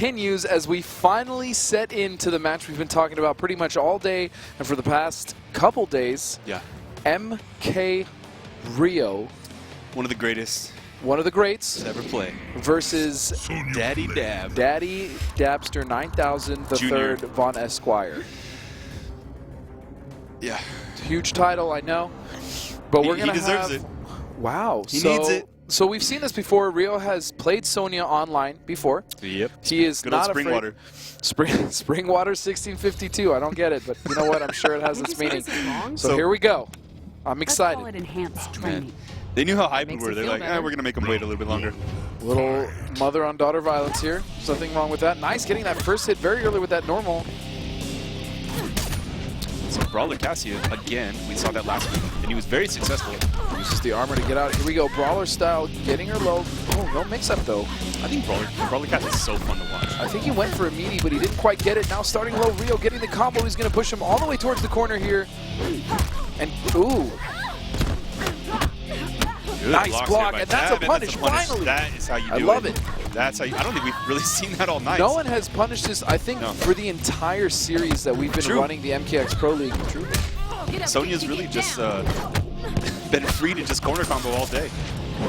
Continues as we finally set into the match we've been talking about pretty much all day and for the past couple days. Yeah. MK Rio. One of the greatest. One of the greats. To ever play. Versus Daddy Dab. Daddy Dabster 9000, the Junior. third Von Esquire. Yeah. Huge title, I know. But we're going to have... He deserves it. Wow. He needs it. So we've seen this before. Rio has played Sonya online before. Yep. He is Good not old Springwater. Springwater 1652. I don't get it, but you know what? I'm sure it has its meaning. So here we go. I'm excited. Let's call it enhanced training. They knew how hyped we were. They're like, better. we're going to make him wait a little bit longer. Little mother on daughter violence here. There's nothing wrong with that. Nice getting that first hit very early with that normal. So Brawler Cassia, again, we saw that last week, and he was very successful. Uses the armor to get out. Here we go, Brawler style, getting her low. Oh, no mix-up though. I think Brawler Cassia is so fun to watch. I think he went for a meaty, but he didn't quite get it. Now starting low, Rio getting the combo. He's going to push him all the way towards the corner here. And, ooh. Good Nice block, and that's a punish, finally. That is how you do it. I love it. That's how you, I don't think we've really seen that all night. No one has punished this, I think, for the entire series that we've been running the MKX Pro League. True. Sonya's really just been free to just corner combo all day.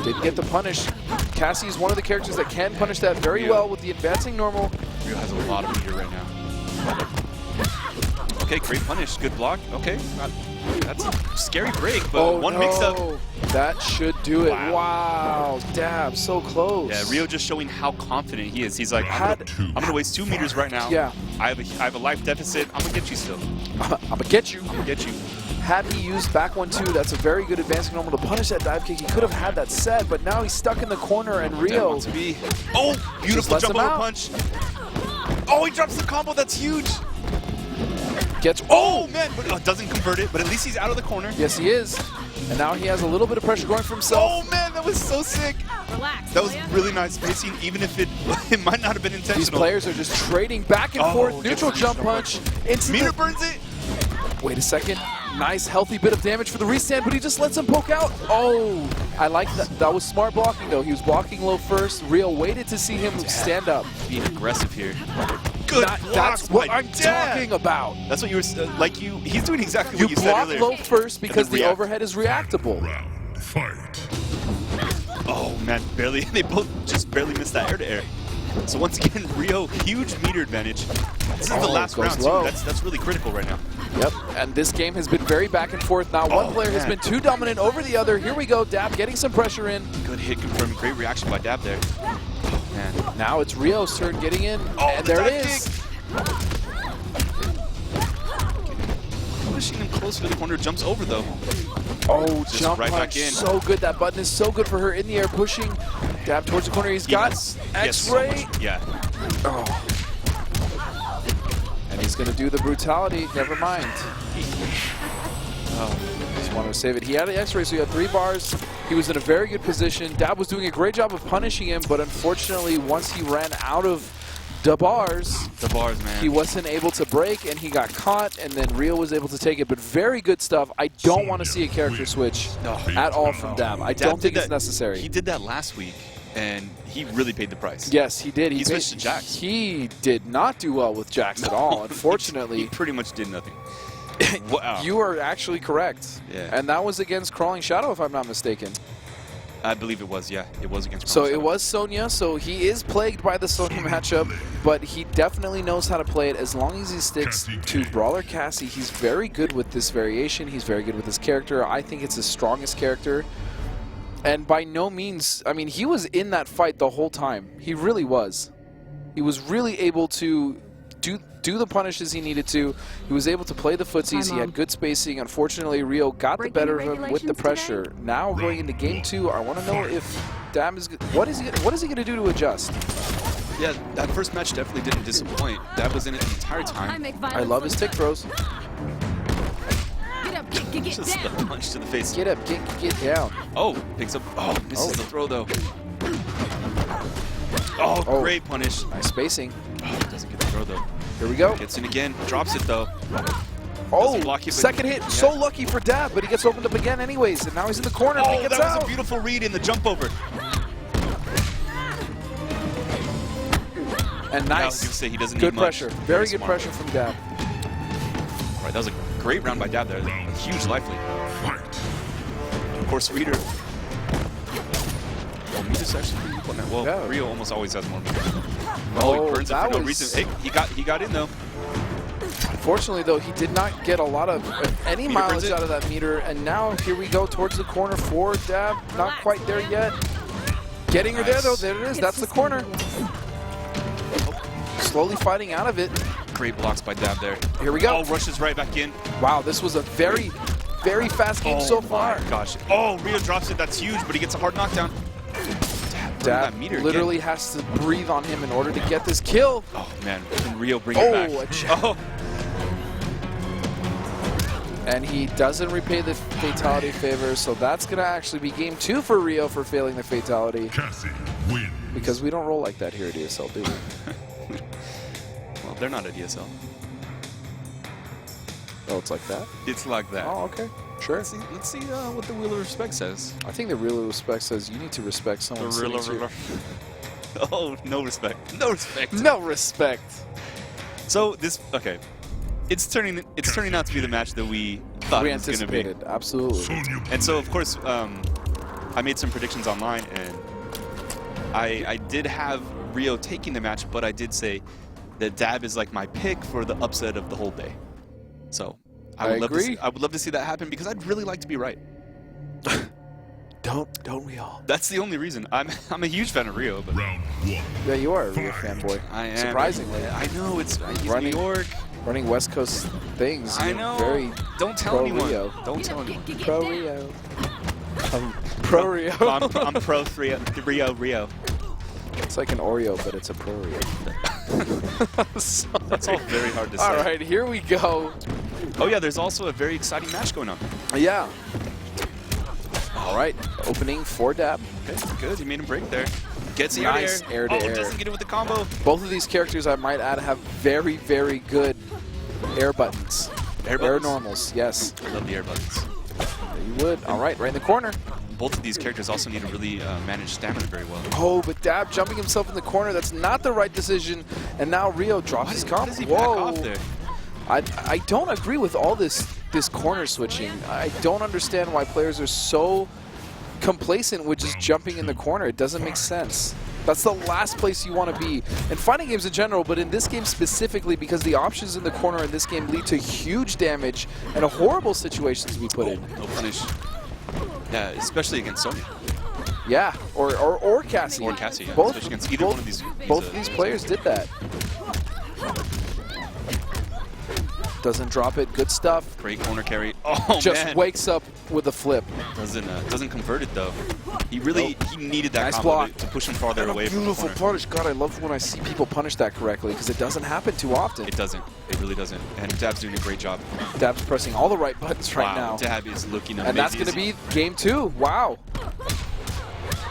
Didn't get the punish. Cassie is one of the characters that can punish that very well with the advancing normal. Rio has a lot of meter right now. Okay, great punish. Good block. Okay. That's a scary break, but one mix-up. That should do it. Wow. Dab, so close. Yeah, Rio just showing how confident he is. He's like, I'm gonna waste 2 meters right now. Yeah. I have a life deficit. I'm gonna get you still. I'm gonna get you. I'm gonna get you. Had he used back 1-2, that's a very good advancing normal to punish that dive kick. He could have had that set, but now he's stuck in the corner, and Rio. Oh, beautiful jump over punch. Oh, he drops the combo. That's huge. Gets. Oh man, but doesn't convert it. But at least he's out of the corner. Yes, he is. And now he has a little bit of pressure going for himself. Oh man, that was so sick. Relax. That was really nice spacing, even if it might not have been intentional. These players are just trading back and forth. Neutral jump punch. Meter burns it. Wait a second. Nice, healthy bit of damage for the restand, but he just lets him poke out. Oh, I like that. That was smart blocking, though. He was blocking low first. Rio waited to see him stand up. Being aggressive here. Good That's what I'm talking about. That's what you were he's doing exactly what you said earlier. You block low first because the overhead is reactable. Fight. Oh man, barely. They both just barely missed that air to air. So once again, Rio, huge meter advantage. This is the last round too. That's really critical right now. Yep, and this game has been very back and forth. Now one player has been too dominant over the other. Here we go, Dab getting some pressure in. Good hit confirmed. Great reaction by Dab there. Man. Now it's Rio's turn getting in, and there it is. Pushing him close to the corner, jumps over though. Oh, just jump right punch, back in. So good. That button is so good for her in the air, pushing. Dab towards the corner. He's got X-ray. Yeah. Oh. And he's going to do the brutality. Never mind. Oh, just wanted to save it. He had an X-ray, so he had 3 bars. He was in a very good position. Dab was doing a great job of punishing him, but unfortunately, once he ran out of the bars, man, he wasn't able to break, and he got caught, and then Rio was able to take it. But very good stuff. I don't want to see a character switch at all from Dab. I don't think it's necessary. He did that last week, and he really paid the price. Yes, he did. He switched to Jax. He did not do well with Jax at all, unfortunately. He pretty much did nothing. Wow. You are actually correct. Yeah. And that was against Crawling Shadow, if I'm not mistaken. I believe it was, yeah. It was against So Crawling it was Sonya, so he is plagued by the Sonya matchup, but he definitely knows how to play it. As long as he sticks to Brawler Cassie, he's very good with this variation. He's very good with this character. I think it's his strongest character. And by no means, I mean, he was in that fight the whole time. He really was. He was really able to do the punishes he needed to. He was able to play the footsies. He had good spacing. Unfortunately, Rio got the better of him with the pressure. Today? Now going into game 2, I want to know if Dab is what is he going to do to adjust? Yeah, that first match definitely didn't disappoint. Dab was in it the entire time. I love his tick throws. Get up, get just down. a punch to the face. Get up, get down. Oh, picks up. Oh, misses the throw though. Oh, great punish. Nice spacing. Oh, doesn't get the throw though. Here we go. Gets in again. Drops it though. Oh, second hit. So lucky for Dab, but he gets opened up again anyways, and now he's in the corner. Oh, and he gets that was a beautiful read in the jump over. And Yeah, I was nice. gonna say he doesn't Good need much. pressure. Very good smart. pressure from Dab. All right, that was a great round by Dab there. A huge life lead. Of course, Reader. Oh, Meter's actually pretty weak on that. Well, Yeah. Rio almost always has more Meter. Oh, he burns it that for no was- reason. Hey, he got in though. Unfortunately, though, he did not get a lot of any Meter burns mileage it. out of that meter. And now here we go towards the corner for Dab. Not quite there yet. Getting her there, Nice. though. There it is. That's the corner. Slowly fighting out of it. Great blocks by Dab there. Here we go. Oh, rushes right back in. Wow, this was a very, very fast game so far. My gosh. Oh, Rio drops it. That's huge, but he gets a hard knockdown. Dab that meter literally again. has to breathe on him in order to get this kill. Oh man, can Rio bring it back? Oh, a jab. Oh, And he doesn't repay the fatality favor, so that's going to actually be game 2 for Rio for failing the fatality. Cassie wins. Because we don't roll like that here at ESL, do we? well, they're not at ESL. Oh, it's like that? It's like that. Oh, okay. Sure. Let's see what the Wheel of Respect says. I think the Rule of Respect says you need to respect someone. Oh, no respect. No respect. No respect. So this okay. It's turning out to be the match that we thought We it was going to be. anticipated, absolutely. Sonya And so, of course, I made some predictions online, and I did have Rio taking the match, but I did say that Dab is like my pick for the upset of the whole day. So I would agree. I would love to see that happen because I'd really like to be right. Don't we all? That's the only reason. I'm a huge fan of Rio, but round 1. Yeah, you are a Rio fanboy. I am Surprisingly. I know he's Running- New York. Running West Coast things. I you're know. Very Don't tell pro anyone. Rio. Don't tell anyone. pro Rio. Pro Rio. I'm pro Rio. It's like an Oreo, but it's a pro Rio. That's all very hard to say. All right, here we go. Oh yeah, there's also a very exciting match going on. Yeah. All right, opening for Dab. Okay, good. He made him break there. Gets the Nice air to air. Doesn't get it with the combo. Both of these characters, I might add, have very, very good air buttons. Air Air buttons? normals, yes. I love the air buttons. You would. All right, right in the corner. Both of these characters also need to really manage stamina very well. Oh, but Dab jumping himself in the corner, that's not the right decision. And now Rio drops his Why combo. does he back off there? I don't agree with all this corner switching. I don't understand why players are so complacent with just jumping in the corner. It doesn't make sense. That's the last place you want to be in fighting games in general, but in this game specifically because the options in the corner in this game lead to huge damage and horrible situations we put in. No punish. Yeah, especially against Sonya. Yeah, or Cassie. Or Cassie, yeah. Both, Especially against either both, one of these. both of these players did that. Doesn't drop it. Good stuff. Great corner carry. Oh Just man. wakes up with a flip. Doesn't convert it though. He really he needed that Nice combo block. to push him farther away from the Beautiful corner. punish. God, I love when I see people punish that correctly because it doesn't happen too often. It doesn't. It really doesn't. And Dab's doing a great job. Dab's pressing all the right buttons right Wow, now. Dab is looking amazing. And that's going to be game 2. Wow.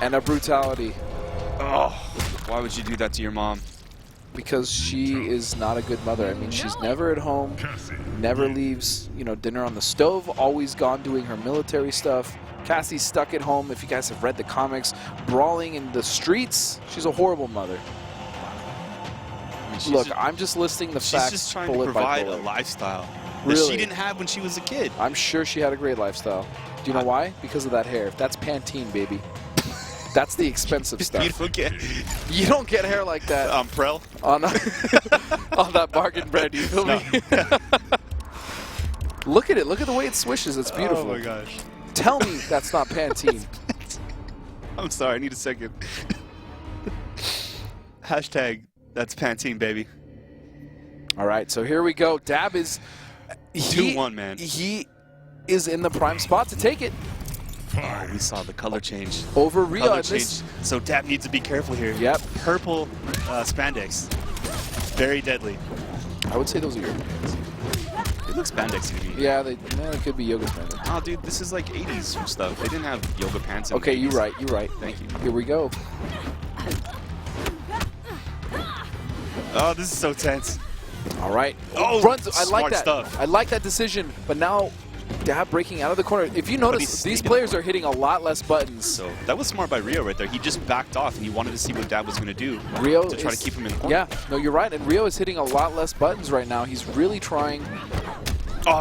And a brutality. Oh, why would you do that to your mom? Because she is not a good mother. I mean, she's never at home, Cassie never wins. leaves, dinner on the stove, always gone doing her military stuff. Cassie's stuck at home. If you guys have read the comics, brawling in the streets. She's a horrible mother. I mean, Look, I'm just listing the she's facts just trying to bullet by provide a bullet. lifestyle that Really? she didn't have when she was a kid. I'm sure she had a great lifestyle. Do you know why? Because of that hair. That's Pantene, baby. That's the expensive stuff. You don't get hair like that Prel? on that bargain bread. You feel me? Look at it. Look at the way it swishes. It's beautiful. Oh my gosh. Tell me that's not Pantene. I'm sorry, I need a second. Hashtag, that's Pantene, baby. All right, so here we go. Dab is 2-1, man. He is in the prime spot to take it Oh, we saw the color change. over Rio. Color And this, change. So Dab needs to be careful here. Yep. Purple spandex. Very deadly. I would say those are yoga pants. It looks spandexy to me. Yeah, they could be yoga pants. Oh, dude, this is like 80s stuff. They didn't have yoga pants in Okay, the you're 80s. right. You're right. Thank you. Here we go. Oh, this is so tense. All right. Oh, Runs. I like smart that. stuff. I like that decision. But now Dab breaking out of the corner. If you notice, these players are hitting a lot less buttons. So that was smart by Rio right there. He just backed off and he wanted to see what Dab was going to do Rio to try to keep him in the corner. Yeah, no, you're right. And Rio is hitting a lot less buttons right now. He's really trying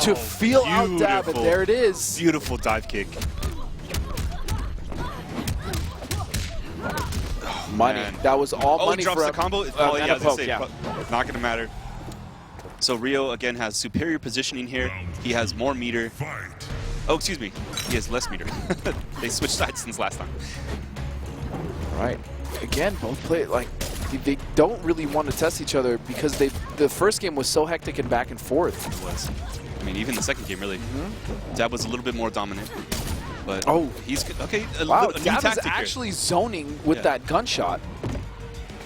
to feel out Dab, and there it is. Beautiful dive kick. Money. Man. That was all money he drops for the combo? and Yeah, a I was poke, gonna say, yeah. not going to matter. So Rio, again, has superior positioning here. He has more meter. Oh, excuse me. He has less meter. They switched sides since last time. Right. Again, both play like they don't really want to test each other because the first game was so hectic and back and forth. It was. I mean, even the second game, really. Dab was a little bit more dominant. But he's good. Okay. Wow, a new Dab is tactic actually zoning with that gunshot.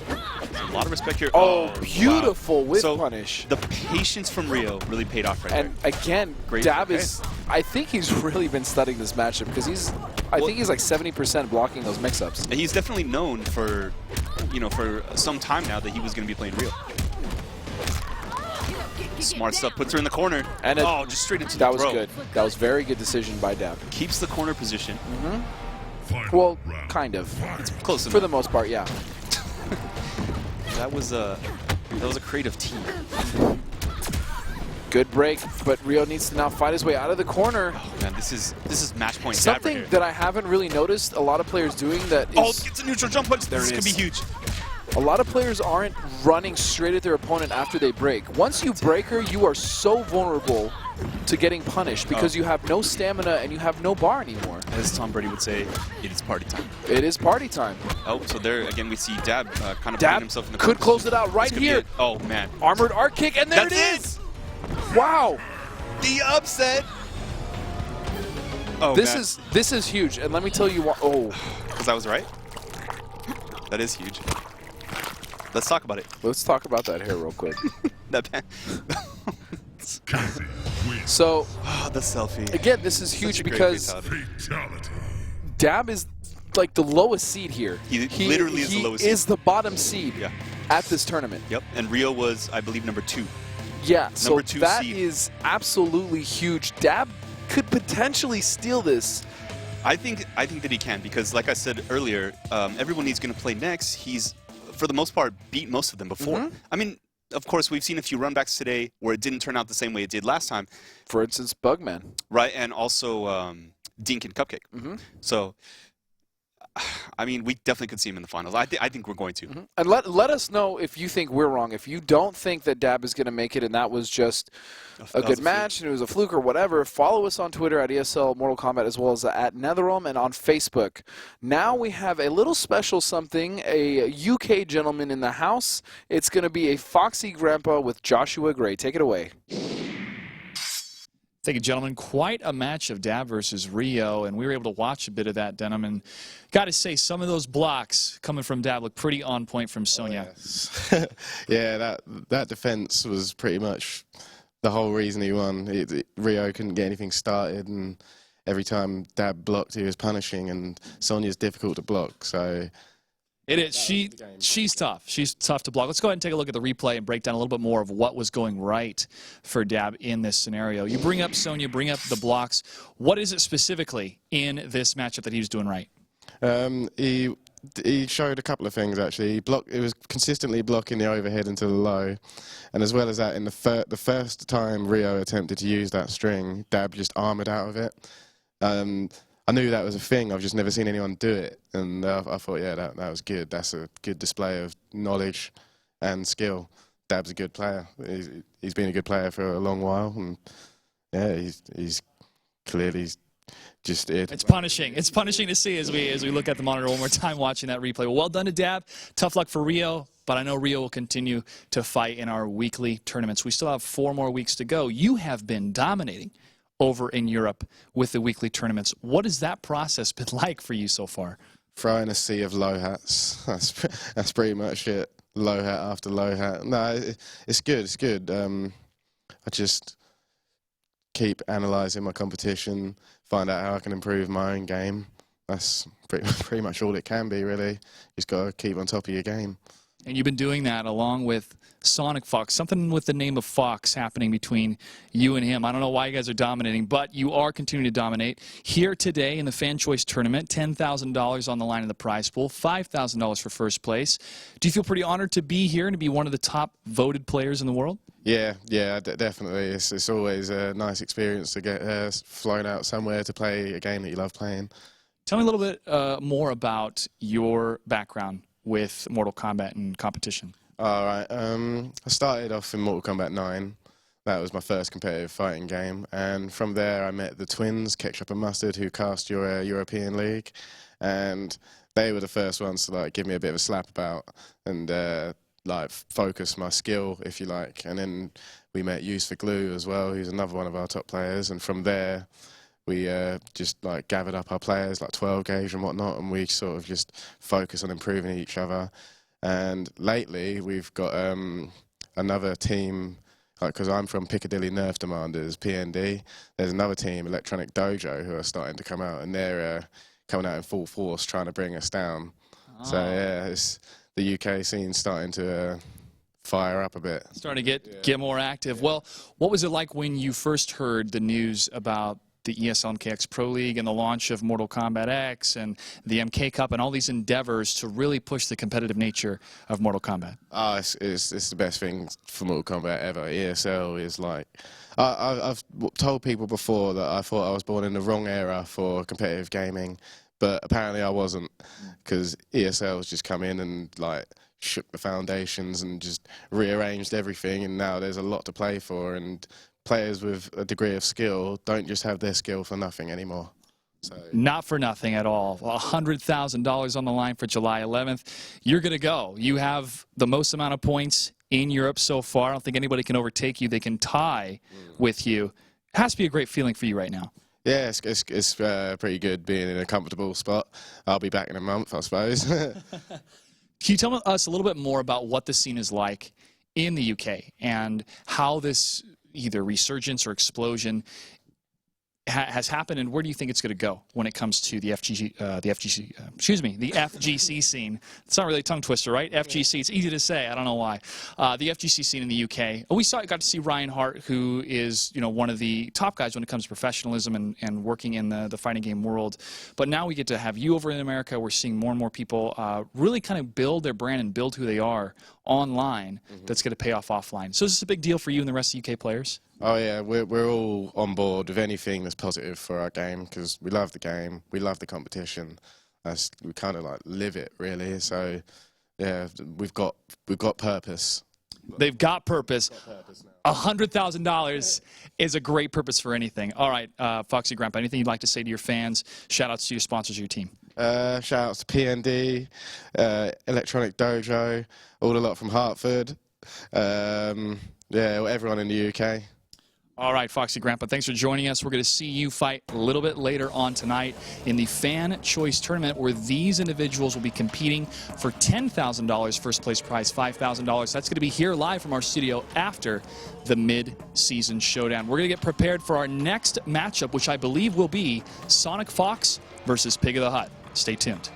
A lot of respect here. Oh, beautiful wow. whip so punish. The patience from Rio really paid off right and there. Again, Great. Dab is, I think he's really been studying this matchup because I think he's like 70% blocking those mix-ups. He's definitely known for, for some time now that he was going to be playing Rio. Smart stuff, puts her in the corner. And just straight into the throw. That was good. That was very good decision by Dab. Keeps the corner position. Well, kind of. It's close enough. For the most part, yeah. That was a creative team. Good break, but Rio needs to now fight his way out of the corner. Oh man, this is match point. Something right that I haven't really noticed a lot of players doing that is... gets a neutral jump punch. This could be huge. A lot of players aren't running straight at their opponent after they break. Once you break her, you are so vulnerable to getting punished because you have no stamina and you have no bar anymore. As Tom Brady would say, it is party time. It is party time. Oh, so there again we see Dab kind of Dab putting himself in the could close it out right here. Oh man. Armored arc kick, and there it is! Wow. The upset. Oh, This is huge, and let me tell you what. Because I was right. That is huge. Let's talk about it. Let's talk about that here real quick. So, the selfie. Again, this is huge because Dab is like the lowest seed here. He literally is the lowest seed. He is the bottom seed at this tournament. Yep, and Rio was, I believe, number 2. Yeah, so #2 that seed. is absolutely huge. Dab could potentially steal this. I think that he can because, like I said earlier, everyone he's going to play next, he's, for the most part, beat most of them before. I mean, of course, we've seen a few runbacks today where it didn't turn out the same way it did last time. For instance, Bugman. Right, and also Dink and Cupcake. So, I mean, we definitely could see him in the finals. I think we're going to. And let us know if you think we're wrong. If you don't think that Dab is going to make it and that was just a good match and it was a fluke or whatever, follow us on Twitter at ESL Mortal Kombat as well as at Netherrealm and on Facebook. Now we have a little special something, a UK gentleman in the house. It's going to be a Foxy Grandpa with Joshua Gray. Take it away. Thank you, gentlemen. Quite a match of Dab versus Rio, and we were able to watch a bit of that, Denim. And got to say, some of those blocks coming from Dab look pretty on point from Sonya. Oh, yes. Yeah, that defense was pretty much the whole reason he won. Rio couldn't get anything started, and every time Dab blocked, he was punishing, and Sonya's difficult to block. So it is. She's tough. She's tough to block. Let's go ahead and take a look at the replay and break down a little bit more of what was going right for Dab in this scenario. You bring up Sonya, bring up the blocks. What is it specifically in this matchup that he was doing right? He showed a couple of things, actually. It was consistently blocking the overhead into the low. And as well as that, in the first time Rio attempted to use that string, Dab just armored out of it. I knew that was a thing. I've just never seen anyone do it. And I thought, yeah, that was good. That's a good display of knowledge and skill. Dab's a good player. He's been a good player for a long while. And yeah, he's clearly just it. It's punishing. It's punishing to see as we look at the monitor one more time watching that replay. Well done to Dab. Tough luck for Rio. But I know Rio will continue to fight in our weekly tournaments. We still have 4 more weeks to go. You have been dominating over in Europe with the weekly tournaments. What has that process been like for you so far? Throwing a sea of low hats. That's pretty much it. Low hat after low hat. No, it's good. It's good. I just keep analysing my competition, find out how I can improve my own game. That's pretty much all it can be, really. You just got to keep on top of your game. And you've been doing that along with Sonic Fox, something with the name of Fox happening between you and him. I don't know why you guys are dominating, but you are continuing to dominate. Here today in the Fan Choice Tournament, $10,000 on the line in the prize pool, $5,000 for first place. Do you feel pretty honored to be here and to be one of the top voted players in the world? Yeah, definitely. It's always a nice experience to get flown out somewhere to play a game that you love playing. Tell me a little bit more about your background with Mortal Kombat and competition. All right. I started off in Mortal Kombat 9. That was my first competitive fighting game. And from there, I met the twins, Ketchup and Mustard, who cast your European League. And they were the first ones to like give me a bit of a slap about and like focus my skill, if you like. And then we met Use for Glue as well, who's another one of our top players. And from there, we just like gathered up our players, like 12 gauge and whatnot, and we sort of just focus on improving each other. And lately, we've got another team, because I'm from Piccadilly Nerf Demanders, PND. There's another team, Electronic Dojo, who are starting to come out, and they're coming out in full force, trying to bring us down. Oh. So yeah, it's the UK scene starting to fire up a bit. Starting to get more active. Yeah. Well, what was it like when you first heard the news about the ESL MKX Pro League and the launch of Mortal Kombat X and the MK Cup and all these endeavors to really push the competitive nature of Mortal Kombat? It's the best thing for Mortal Kombat ever. ESL is like... I've told people before that I thought I was born in the wrong era for competitive gaming, but apparently I wasn't, because ESL's just come in and like shook the foundations and just rearranged everything, and now there's a lot to play for, and players with a degree of skill don't just have their skill for nothing anymore. So. Not for nothing at all. $100,000 on the line for July 11th. You're going to go. You have the most amount of points in Europe so far. I don't think anybody can overtake you. They can tie with you. It has to be a great feeling for you right now. Yeah, it's pretty good being in a comfortable spot. I'll be back in a month, I suppose. Can you tell us a little bit more about what the scene is like in the UK and how this either resurgence or explosion has happened, and where do you think it's going to go when it comes to the FGC scene? It's not really a tongue twister, right? FGC, it's easy to say. I don't know why. The FGC scene in the UK. We got to see Ryan Hart, who is one of the top guys when it comes to professionalism and working in the fighting game world. But now we get to have you over in America. We're seeing more and more people really kind of build their brand and build who they are online. That's going to pay off offline. So is this a big deal for you and the rest of the UK players? Oh yeah, we're all on board with anything that's positive for our game, because we love the game, we love the competition. We kind of like live it, really. So yeah, we've got purpose. They've got purpose. $100,000 is a great purpose for anything. All right, Foxy Grandpa, anything you'd like to say to your fans? Shout outs to your sponsors, your team. Shout outs to PND, Electronic Dojo, all the lot from Hartford. Yeah, everyone in the UK. All right, Foxy Grandpa, thanks for joining us. We're going to see you fight a little bit later on tonight in the Fan Choice Tournament, where these individuals will be competing for $10,000 first place prize, $5,000. That's going to be here live from our studio after the mid-season showdown. We're going to get prepared for our next matchup, which I believe will be Sonic Fox versus Pig of the Hut. Stay tuned.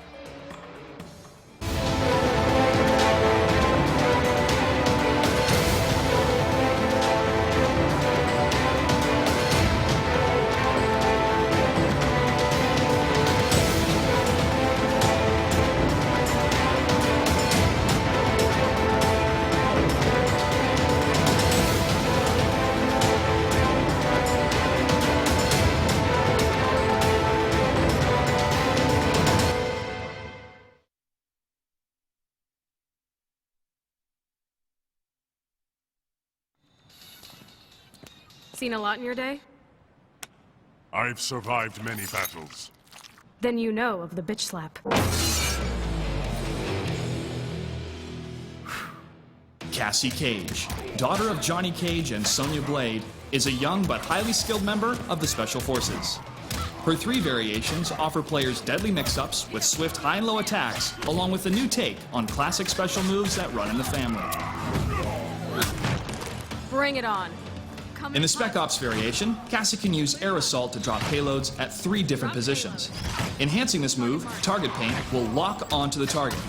Seen a lot in your day? I've survived many battles. Then you know of the bitch slap. Cassie Cage, daughter of Johnny Cage and Sonya Blade, is a young but highly skilled member of the Special Forces. Her 3 variations offer players deadly mix-ups with swift high and low attacks, along with a new take on classic special moves that run in the family. Bring it on. In the Spec Ops variation, Cassie can use Air Assault to drop payloads at 3 different positions. Enhancing this move, Target Paint will lock onto the target.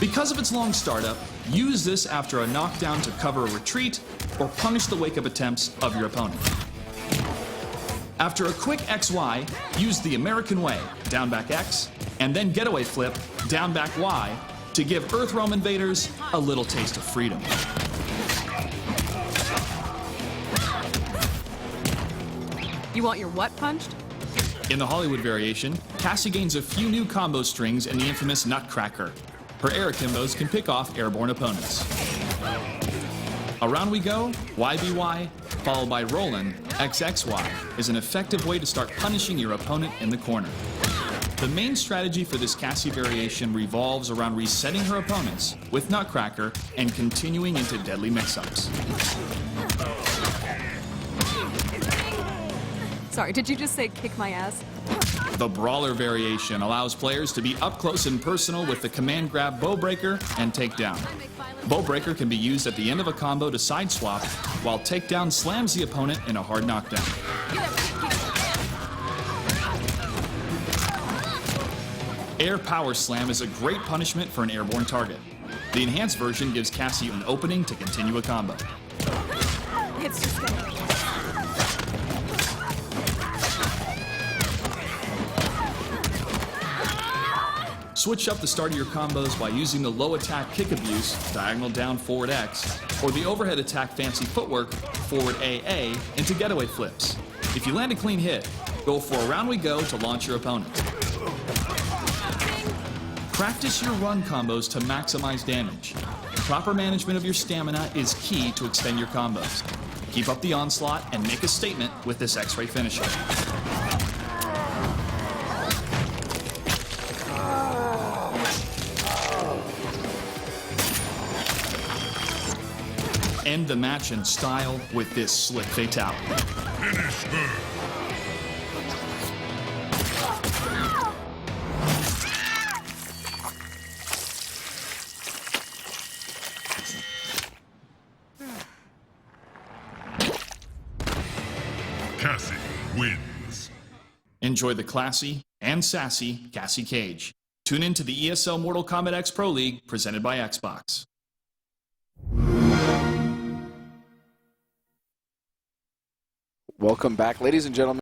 Because of its long startup, use this after a knockdown to cover a retreat or punish the wake-up attempts of your opponent. After a quick XY, use the American way, down back X, and then getaway flip, down back Y, to give Earthrealm invaders a little taste of freedom. You want your what punched? In the Hollywood variation, Cassie gains a few new combo strings in the infamous Nutcracker. Her air akimbos can pick off airborne opponents. Around we go, YBY, followed by Rollin', XXY, is an effective way to start punishing your opponent in the corner. The main strategy for this Cassie variation revolves around resetting her opponents with Nutcracker and continuing into deadly mix-ups. Sorry, did you just say kick my ass? The Brawler variation allows players to be up close and personal with the command grab Bowbreaker and Takedown. Bowbreaker can be used at the end of a combo to sideswap, while Takedown slams the opponent in a hard knockdown. Air Power Slam is a great punishment for an airborne target. The enhanced version gives Cassie an opening to continue a combo. It's just gonna... Switch up the start of your combos by using the low attack kick abuse, diagonal down forward X, or the overhead attack fancy footwork, forward AA, into getaway flips. If you land a clean hit, go for a round we go to launch your opponent. Practice your run combos to maximize damage. Proper management of your stamina is key to extend your combos. Keep up the onslaught and make a statement with this X-ray finisher. End the match in style with this slick fatality. Finish her. Cassie wins. Enjoy the classy and sassy Cassie Cage. Tune in to the ESL Mortal Kombat X Pro League presented by Xbox. Welcome back, ladies and gentlemen.